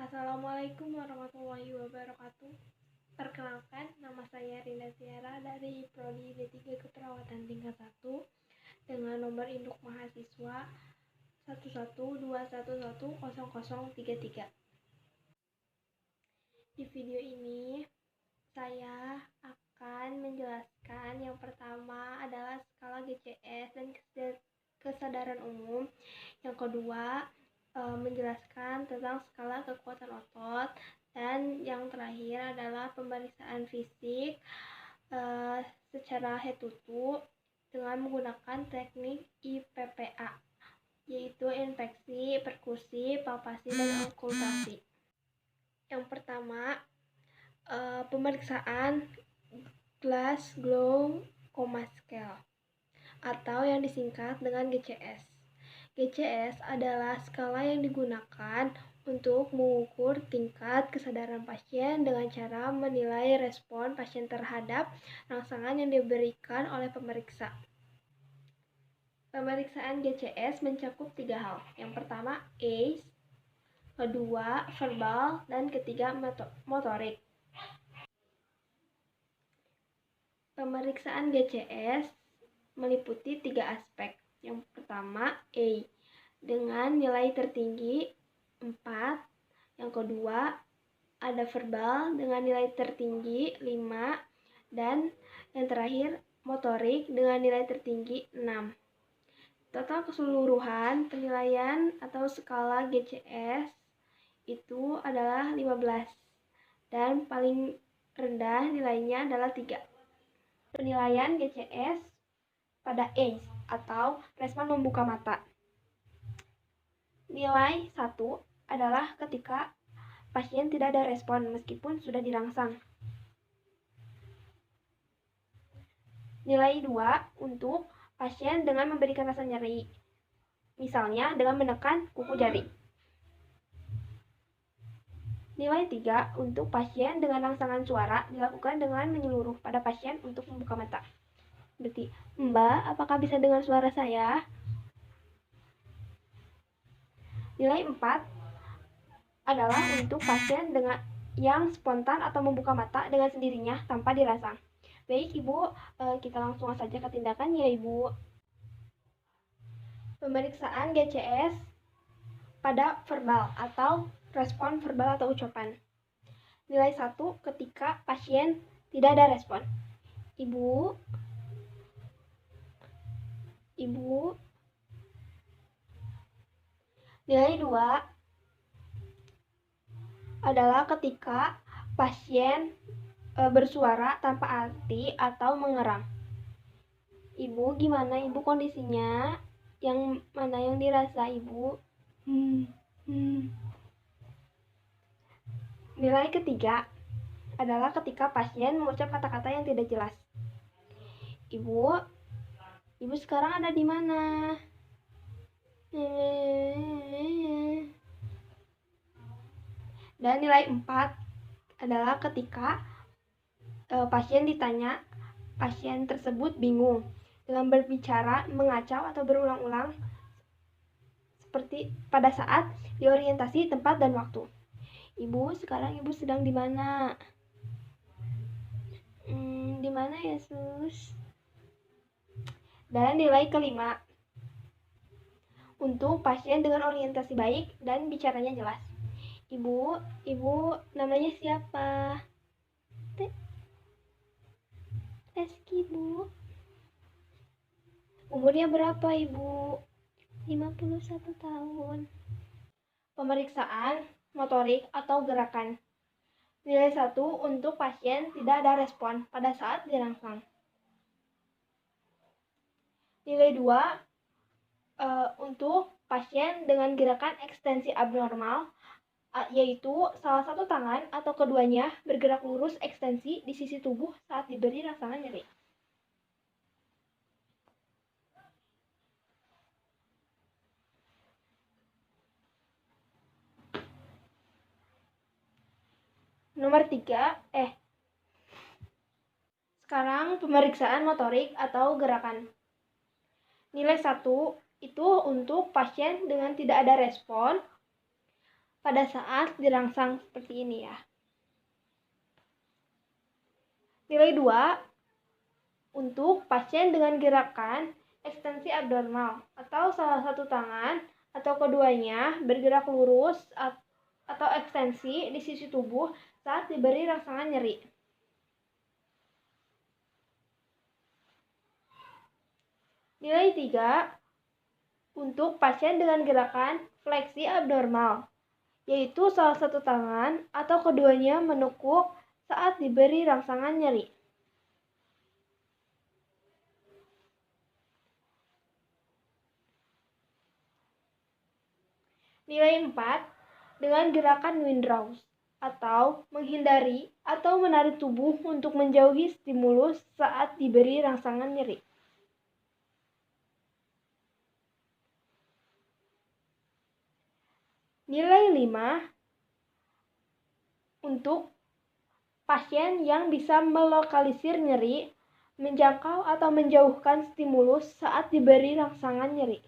Assalamualaikum warahmatullahi wabarakatuh. Perkenalkan, nama saya Rina Tiara dari Prodi D3 Keperawatan tingkat 1 dengan nomor induk mahasiswa 112110033. Di video ini saya akan menjelaskan yang pertama adalah skala GCS dan kesadaran umum. Yang kedua, menjelaskan tentang skala kekuatan otot, dan yang terakhir adalah pemeriksaan fisik secara head to toe dengan menggunakan teknik IPPA, yaitu inspeksi, perkusi, palpasi, dan okultasi. Yang pertama, pemeriksaan Glasgow Coma Scale atau yang disingkat dengan GCS. GCS adalah skala yang digunakan untuk mengukur tingkat kesadaran pasien dengan cara menilai respon pasien terhadap rangsangan yang diberikan oleh pemeriksa. Pemeriksaan GCS mencakup 3 hal. Yang pertama, ACE, kedua, verbal, dan ketiga, motorik. Pemeriksaan GCS meliputi 3 aspek. Yang pertama, A, dengan nilai tertinggi 4. Yang kedua, ada verbal dengan nilai tertinggi 5. Dan yang terakhir, motorik dengan nilai tertinggi 6. Total keseluruhan penilaian atau skala GCS itu adalah 15. Dan paling rendah nilainya adalah 3. Penilaian GCS pada ACE atau respon membuka mata. Nilai 1 adalah ketika pasien tidak ada respon meskipun sudah dirangsang. Nilai 2 untuk pasien dengan memberikan rasa nyeri, misalnya dengan menekan kuku jari. Nilai 3 untuk pasien dengan rangsangan suara dilakukan dengan menyeluruh pada pasien untuk membuka mata. Berarti, Mbak, apakah bisa dengar suara saya? Nilai 4 adalah untuk pasien dengan yang spontan atau membuka mata dengan sendirinya tanpa dirangsang. Baik, Ibu, kita langsung saja ke tindakan ya, Ibu. Pemeriksaan GCS pada verbal atau respon verbal atau ucapan. Nilai 1 ketika pasien tidak ada respon. Ibu. Nilai 2 adalah ketika pasien bersuara tanpa arti atau mengerang. Ibu, gimana Ibu kondisinya? Yang mana yang dirasa Ibu? Nilai ketiga adalah ketika pasien mengucap kata-kata yang tidak jelas. Ibu sekarang ada di mana? Dan nilai 4 adalah ketika pasien ditanya, pasien tersebut bingung dengan berbicara, mengacau atau berulang-ulang seperti pada saat diorientasi tempat dan waktu. Ibu, sekarang Ibu sedang di mana? Di mana ya, Sus? Dan nilai kelima untuk pasien dengan orientasi baik dan bicaranya jelas. Ibu namanya siapa? Reski, Bu. Umurnya berapa, Ibu? 51 tahun. Pemeriksaan motorik atau gerakan. Nilai 1 untuk pasien tidak ada respon pada saat dirangsang. Nilai 2 untuk pasien dengan gerakan ekstensi abnormal, yaitu salah satu tangan atau keduanya bergerak lurus ekstensi di sisi tubuh saat diberi rangsangan nyeri. Nomor 3, sekarang pemeriksaan motorik atau gerakan. Nilai 1 itu untuk pasien dengan tidak ada respon pada saat dirangsang seperti ini ya. Nilai 2 untuk pasien dengan gerakan ekstensi abnormal atau salah satu tangan atau keduanya bergerak lurus atau ekstensi di sisi tubuh saat diberi rangsangan nyeri. Nilai 3 untuk pasien dengan gerakan fleksi abnormal, yaitu salah satu tangan atau keduanya menekuk saat diberi rangsangan nyeri. Nilai 4 dengan gerakan windrows atau menghindari atau menarik tubuh untuk menjauhi stimulus saat diberi rangsangan nyeri. Nilai 5 untuk pasien yang bisa melokalisir nyeri, menjangkau atau menjauhkan stimulus saat diberi rangsangan nyeri.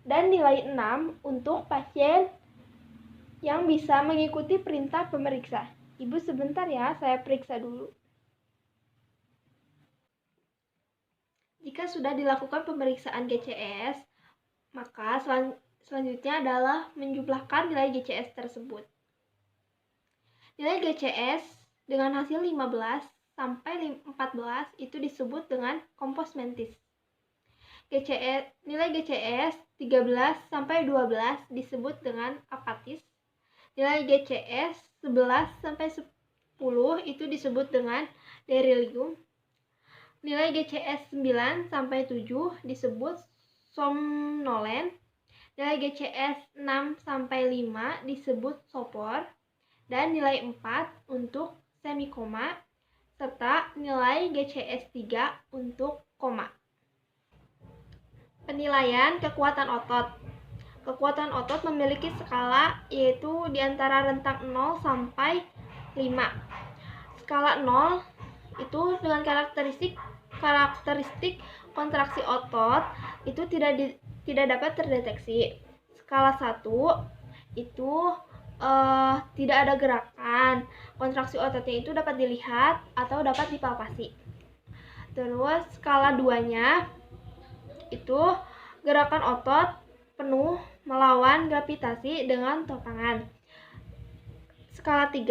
Dan nilai 6 untuk pasien yang bisa mengikuti perintah pemeriksa. Ibu sebentar ya, saya periksa dulu. Jika sudah dilakukan pemeriksaan GCS, maka selanjutnya adalah menjumlahkan nilai GCS tersebut. Nilai GCS dengan hasil 15 sampai 14 itu disebut dengan kompos mentis. Nilai GCS 13 sampai 12 disebut dengan apatis. Nilai GCS 11 sampai 10 itu disebut dengan delirium. Nilai GCS 9 sampai 7 disebut somnolen. Nilai GCS 6 sampai 5 disebut sopor. Dan nilai 4 untuk semikoma serta nilai GCS 3 untuk koma. Penilaian kekuatan otot. Kekuatan otot memiliki skala, yaitu di antara rentang 0 sampai 5. Skala 0 itu dengan karakteristik kontraksi otot itu tidak dapat terdeteksi. Skala 1 itu tidak ada gerakan. Kontraksi ototnya itu dapat dilihat atau dapat dipalpasi. Terus skala 2-nya itu gerakan otot penuh melawan gravitasi dengan topangan. Skala 3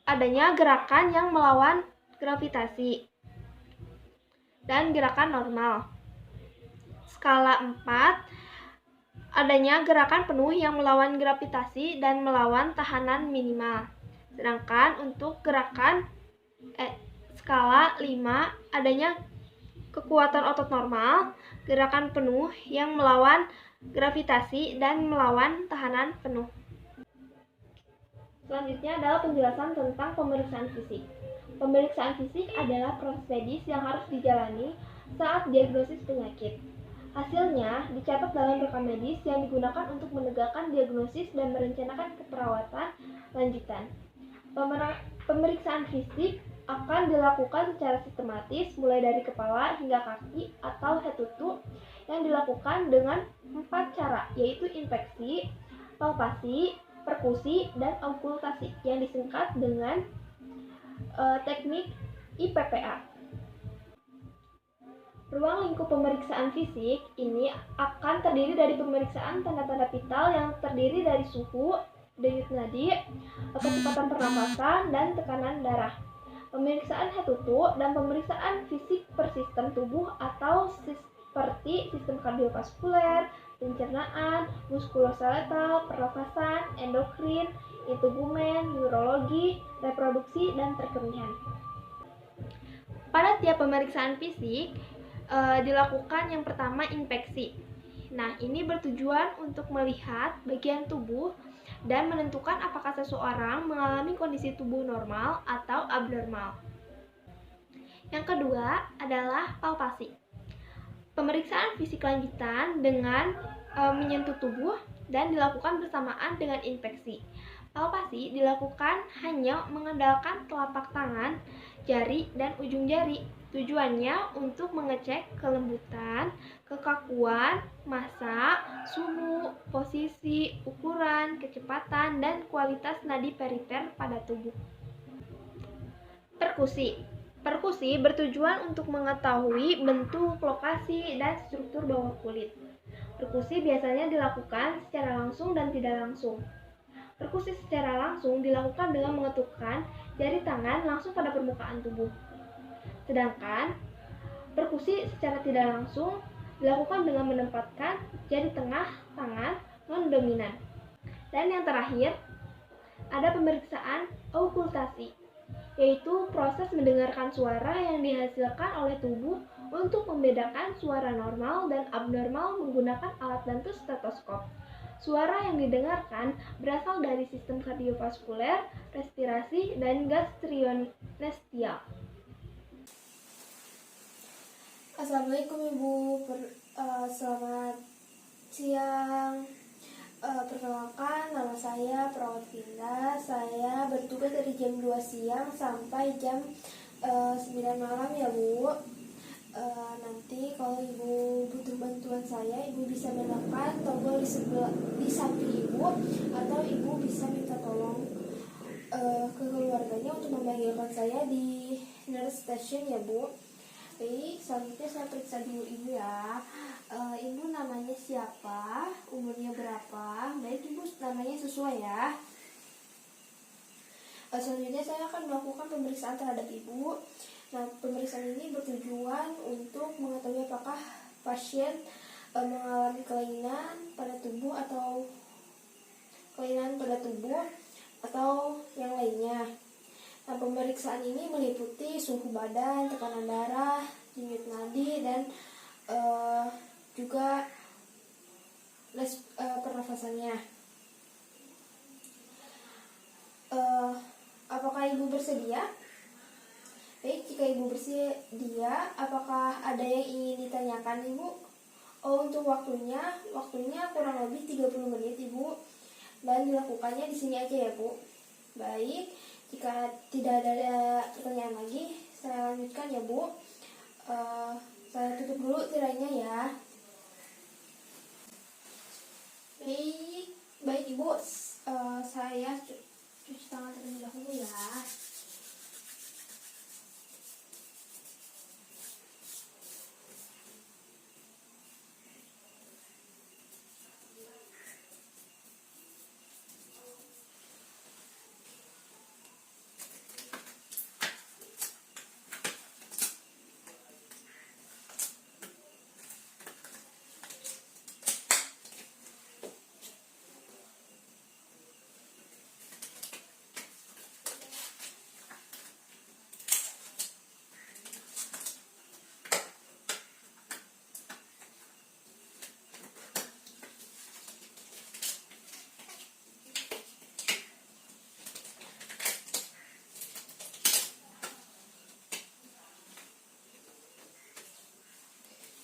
adanya gerakan yang melawan gravitasi dan gerakan normal. Skala 4 adanya gerakan penuh yang melawan gravitasi dan melawan tahanan minimal. Sedangkan untuk gerakan skala 5 adanya kekuatan otot normal, gerakan penuh yang melawan gravitasi dan melawan tahanan penuh. Selanjutnya adalah penjelasan tentang pemeriksaan fisik. Pemeriksaan fisik adalah proses medis yang harus dijalani saat diagnosis penyakit. Hasilnya dicatat dalam rekam medis yang digunakan untuk menegakkan diagnosis dan merencanakan keperawatan lanjutan. Pemeriksaan fisik akan dilakukan secara sistematis mulai dari kepala hingga kaki atau head to toe yang dilakukan dengan 4 cara, yaitu inspeksi, palpasi, perkusi, dan auskultasi yang disingkat dengan teknik IPPA. Ruang lingkup pemeriksaan fisik ini akan terdiri dari pemeriksaan tanda-tanda vital yang terdiri dari suhu, denyut nadi, kecepatan pernapasan, dan tekanan darah. Pemeriksaan head to toe dan pemeriksaan fisik per sistem tubuh atau seperti sistem kardiovaskuler, pencernaan, muskuloskeletal, pernapasan, endokrin, integumen, neurologi, reproduksi, dan perkembangan. Pada tiap pemeriksaan fisik dilakukan yang pertama inspeksi. Nah, ini bertujuan untuk melihat bagian tubuh dan menentukan apakah seseorang mengalami kondisi tubuh normal atau abnormal. Yang kedua adalah palpasi. Pemeriksaan fisik lanjutan dengan menyentuh tubuh dan dilakukan bersamaan dengan inspeksi. Palpasi dilakukan hanya mengandalkan telapak tangan, jari, dan ujung jari. Tujuannya untuk mengecek kelembutan, kekakuan, massa, suhu, posisi, ukuran, kecepatan, dan kualitas nadi perifer pada tubuh. Perkusi. Perkusi bertujuan untuk mengetahui bentuk, lokasi, dan struktur bawah kulit. Perkusi biasanya dilakukan secara langsung dan tidak langsung. Perkusi secara langsung dilakukan dengan mengetukkan jari tangan langsung pada permukaan tubuh. Sedangkan perkusi secara tidak langsung dilakukan dengan menempatkan jari tengah tangan non-dominan. Dan yang terakhir, ada pemeriksaan okultasi, yaitu proses mendengarkan suara yang dihasilkan oleh tubuh untuk membedakan suara normal dan abnormal menggunakan alat bantu stetoskop. Suara yang didengarkan berasal dari sistem kardiovaskuler, respirasi, dan gastrointestinal. Assalamualaikum Ibu, selamat siang. Perkenalkan, nama saya Perawat Vinda. Saya bertugas dari jam 2 siang sampai jam 9 malam ya Bu. Nanti kalau Ibu butuh bantuan saya, Ibu bisa menekan tombol di samping Ibu, atau Ibu bisa minta tolong ke keluarganya untuk memanggilkan saya di nurse station ya Bu. Baik, selanjutnya saya periksa dulu Ibu ya. Ibu namanya siapa? Umurnya berapa? Baik, Ibu namanya sesuai ya. Selanjutnya saya akan melakukan pemeriksaan terhadap Ibu. Nah, pemeriksaan ini bertujuan untuk mengetahui apakah pasien mengalami kelainan pada tubuh atau yang lainnya. Nah, pemeriksaan ini meliputi suhu badan, tekanan darah, denyut nadi, dan juga pernafasannya. Apakah Ibu bersedia? Baik, jika Ibu bersedia, apakah ada yang ingin ditanyakan Ibu? Oh, untuk waktunya kurang lebih 30 menit Ibu, dan dilakukannya di sini aja ya Bu. Baik, jika tidak ada pertanyaan lagi, saya lanjutkan ya Bu. Saya tutup dulu tirainya ya. Baik Ibu, saya cuci tangan terlebih dahulu ya.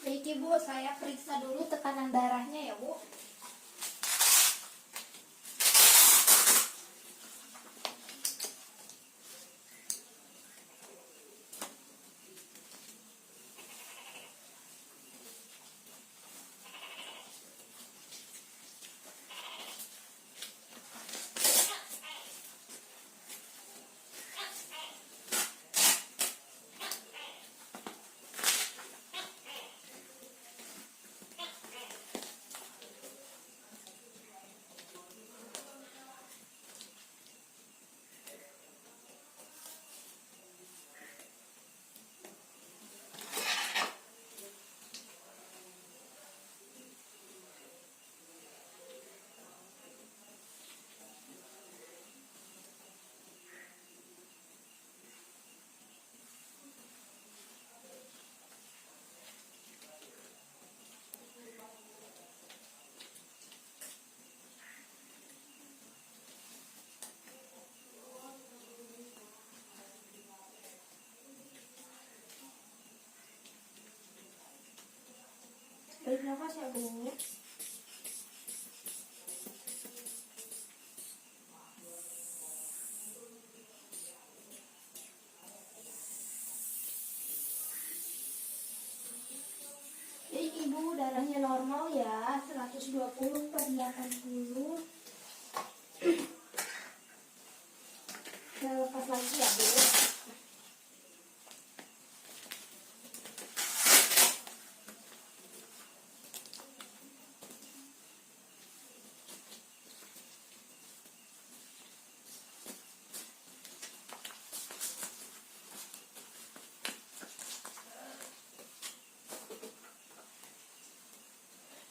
Baik Ibu, saya periksa dulu tekanan darahnya ya Bu. Baik, nafas ya Bu. ibu darahnya normal ya, 120/80. Saya lepas lagi ya bu.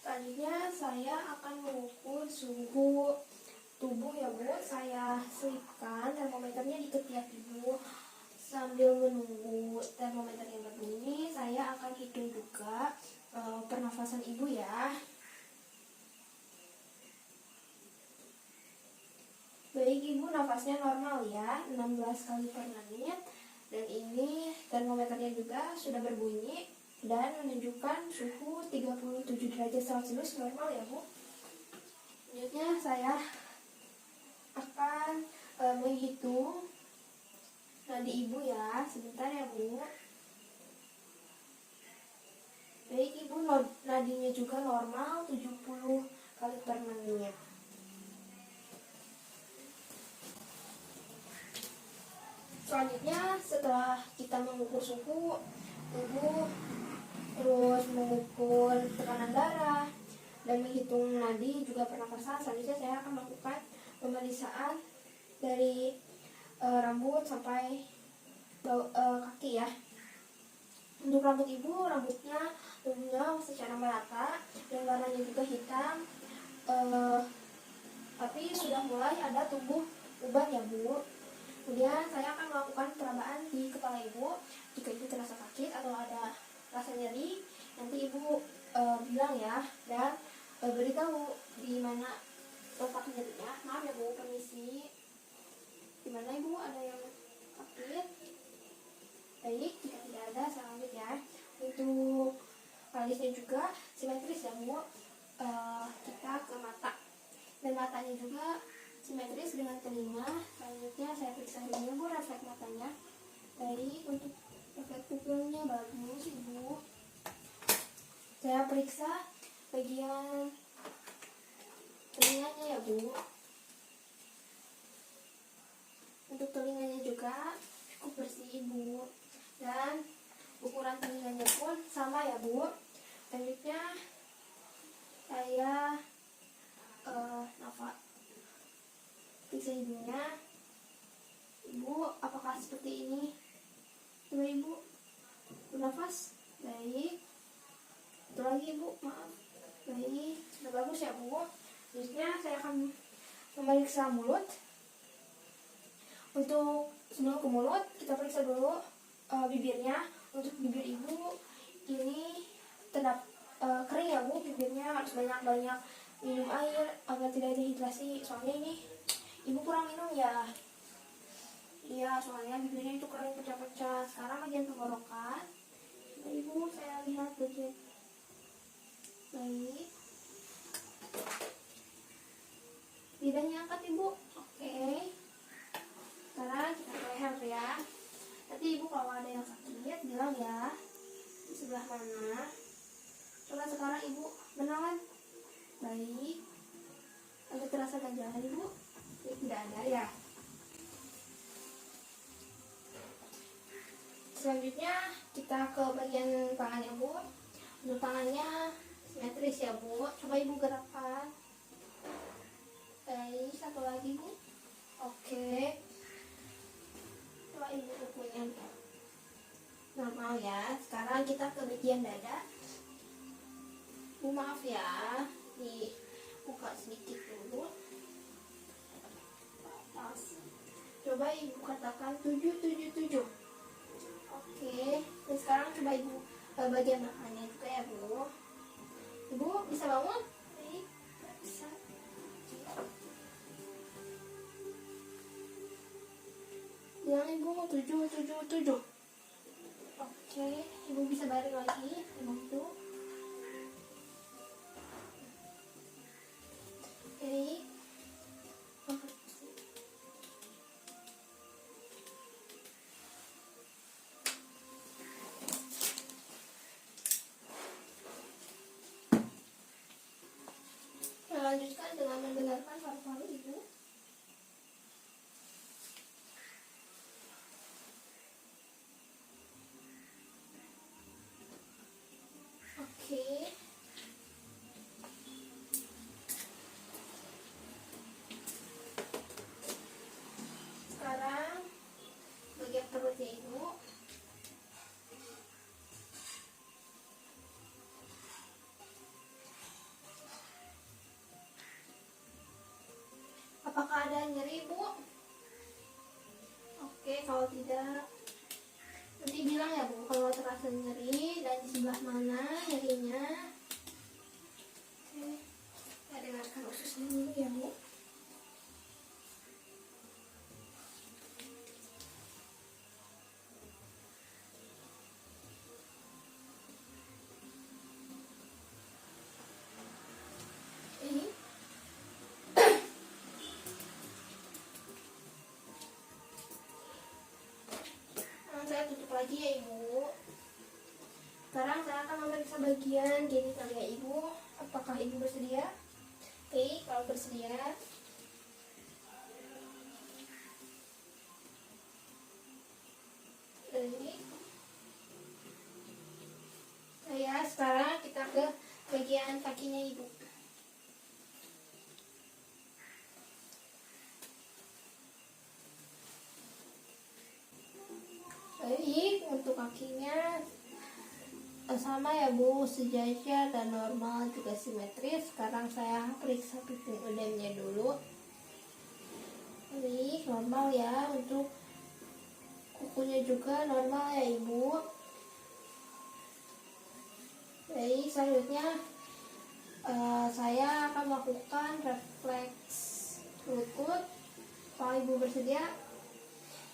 Selanjutnya saya akan mengukur suhu tubuh ya bu. Saya selipkan termometernya di ketiak ibu. Sambil menunggu termometernya berbunyi, saya akan hitung juga pernafasan ibu ya. Baik ibu, nafasnya normal ya, 16 kali per menit. Dan ini termometernya juga sudah berbunyi dan menunjukkan suhu 37 derajat Celcius normal ya bu. Selanjutnya saya akan menghitung nadi ibu ya, sebentar ya bu. Baik ibu, nadinya juga normal 70 kali per menit. Selanjutnya setelah kita mengukur suhu tubuh, terus mengukur tekanan darah dan menghitung nadi juga pernapasan, selanjutnya saya akan melakukan pemeriksaan dari rambut sampai kaki ya. Untuk rambut ibu, rambutnya tumbuhnya secara merata dan warnanya juga hitam, tapi sudah mulai ada tumbuh uban ya bu. Kemudian saya akan melakukan perabaan di kepala ibu. Jika ibu terasa sakit atau ada rasa nyeri, nanti ibu bilang ya, dan beritahu di mana letak nyerinya. Maaf ya bu, permisi. Di mana ibu ada yang sakit? Baik, jika tidak ada saya lanjut ya. Untuk alisnya juga simetris ya bu. Kita ke mata, dan matanya juga simetris dengan telinga. Selanjutnya saya periksa dulu bu refleks matanya. Baik, untuk refleks pupilnya bagus ibu. Saya periksa bagian telinganya ya bu. Untuk telinganya juga cukup bersih ibu, dan ukuran telinganya pun sama ya bu. Selanjutnya saya periksa hidungnya. Ibu, apakah seperti ini? Coba ibu bernafas. Baik. Itu lagi ibu, maaf. Baik, sudah bagus ya bu. Selanjutnya saya akan memeriksa mulut. Untuk sebelum ke mulut, kita periksa dulu bibirnya. Untuk bibir ibu ini kering ya bu. Bibirnya harus banyak-banyak minum air agar tidak dehidrasi. Soalnya ini ibu kurang minum ya. Iya, soalnya bibirnya itu kering pecah-pecah. Sekarang bagian tenggorokan. Nah, ibu, saya lihat bagian. Baik. Lidahnya angkat ibu. Oke. Sekarang kita ke leher ya. Nanti ibu kalau ada yang sakit bilang ya. Di sebelah mana? Coba sekarang ibu benaran. Baik. Ada terasa ganjalan ibu? Ya, tidak ada ya. Selanjutnya kita ke bagian tangannya bu. Untuk tangannya simetris ya bu. Coba ibu gerakkan. Baik, satu lagi bu. Oke. Coba ibu punya normal ya. Sekarang kita ke bagian dada. Bu maaf ya, dibuka sedikit dulu. Atas. Coba ibu katakan 777. Oke, dan sekarang coba ibu bagian belakangnya juga ya bu. Ibu bisa bangun? Baik, bisa. Bilang ibu 777. Oke, ibu bisa balik lagi. Ibu. Baik. keluarkan paru-paru Ibu. Oke. Sekarang bagian perutnya Ibu. Apakah ada nyeri, Bu? Oke, kalau tidak nanti bilang ya, Bu, kalau terasa nyeri dan di sebelah mana nyerinya. Oke, saya dengarkan ususnya dulu ya, Bu. Ini saya tutup lagi ya, Ibu. Sekarang saya akan memeriksa bagian genitalia Ibu. Apakah Ibu bersedia? Oke, kalau bersedia. Ini. Ya, sekarang kita ke bagian kakinya Ibu. Baik, untuk kakinya sama ya Bu, sejajar dan normal juga simetris. Sekarang saya periksa pipi udemnya dulu. Baik, normal ya. Untuk kukunya juga normal ya Ibu. Baik, selanjutnya saya akan melakukan refleks lutut. Kalau Ibu bersedia.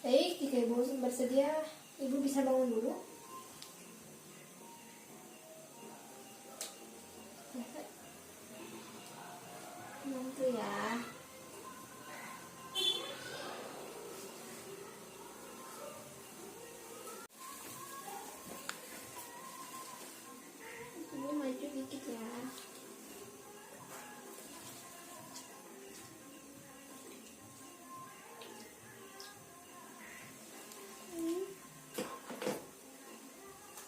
Baik, jika Ibu bersedia, Ibu bisa bangun dulu. Nanti ya. Ibu maju dikit ya.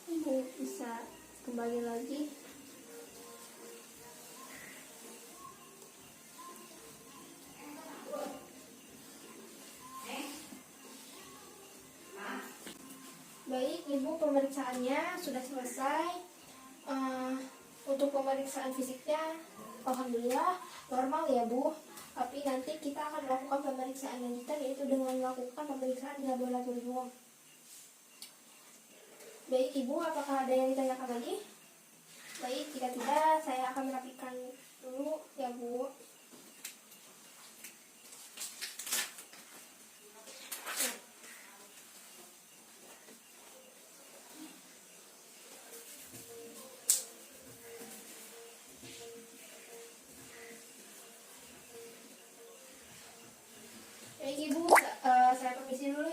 Ibu bisa kembali lagi. Baik, Ibu, pemeriksaannya sudah selesai. Untuk pemeriksaan fisiknya, alhamdulillah normal ya Bu. Tapi nanti kita akan melakukan pemeriksaan lanjutan, yaitu dengan melakukan pemeriksaan di laboratorium. Baik Ibu, apakah ada yang ditanyakan lagi? Baik, jika tidak, saya akan merapikan dulu ya Bu. Baik Ibu, saya permisi dulu